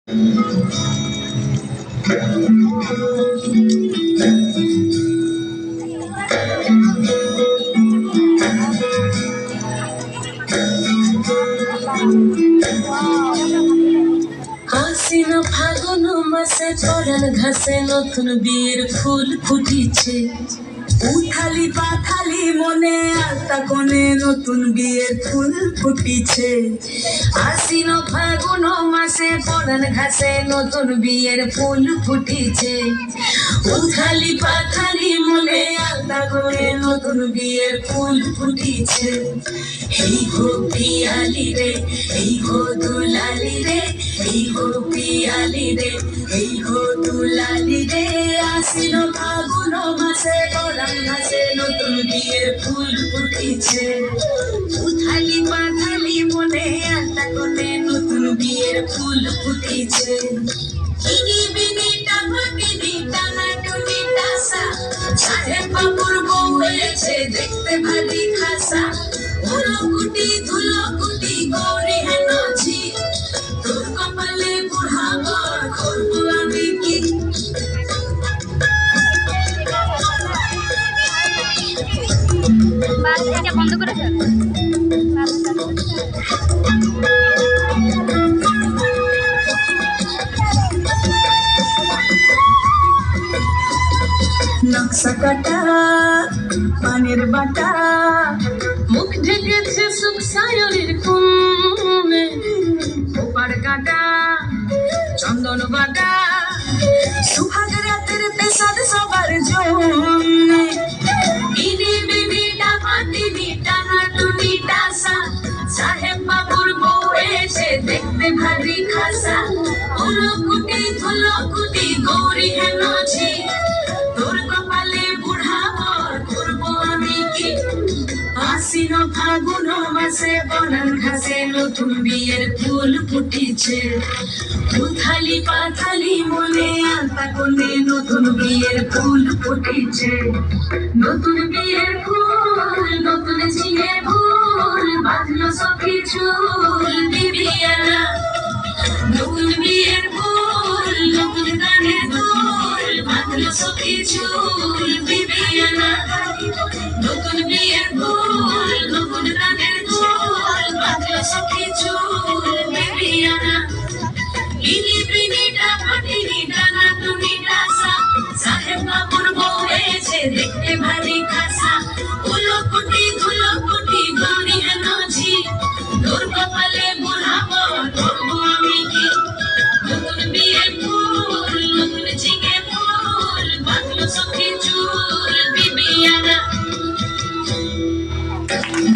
আশ্বিন ফাগুন মাসে পরাণ ঘাসে নতুন বিয়ের ফুল ফুটিছে। উথালি পাথালি মনে আলতা কোণে নতুন বিয়ের ফুল ফুটিছে। আশ্বিন ফাগুন মাসে পরাণ ঘাসে নতুন বিয়ের ফুল ফুটিছে। উথালি পাথালি মনে আলতা কোণে নতুন বিয়ের ফুল ফুটিছে। এই গো পিয়ালি রে, এই গো দুলালি রে, এই গো পিয়ালি রে, এই গো দুলালি রে। আশ্বিন ফাগুন মাসে পরাণ ঘাসে নতুন বিয়ের ফুল ফুটিছে। উথালি পাথালি মনে আলতা কোণে নতুন বিয়ের ফুল ফুটিছে। ইনি বিনি টানা বিনি টানা টুনি টাসা, সাহেব বাবুর বউ হয়েছে দেখতে ভারী খাসা। ধুলোকুটি ধুলোকুটি গৌরী হেন ঝি, তোর কপালে বুড়া বর করবো আমি কি। বন্ধ করে নকশা কাটা পানের বাটা, মুখ ঢেকেছে সুখ সায়রের কোণে। ওপার কাটা চন্দন বাটা, সুহাগ রাতের পেশাদ সবার জন্যে। ইনি বিনি টাকা দিদি টানা টুনি টাসা, সাহেব বাবুর বউ এসে দেখতে ভারী খাসা। ধুলোকুটি ধুলোকুটি গৌরী হেন ঝি, তোর কপালে বুড়া বর করবো আমি কি। আশ্বিন ফাগুন মাসে পরাণ ঘাসে নতুন বিয়ের ফুল ফুটিছে। উথালি পাথালি মনে আলতা কোণে নতুন বিয়ের ফুল ফুটিছে। নতুন বিয়ের ফুল নতুন ঝিঙে ফুল, বাঁধলো সখী চুল বিবিয়ানা। নতুন বিয়ের ফুল নতুন গানের দুল, বাঁধলো সখী চুল বিবিয়ানা। নতুন বিয়ের ফুল নতুন গানের দুল, বাঁধলো সখী চুল বিবিয়ানা। ইনি বিনি টাকা টিনি টানা টুনি টাসা, সাহেব বাবুর বউ হয়েছে দেখতে ভারী খাসা।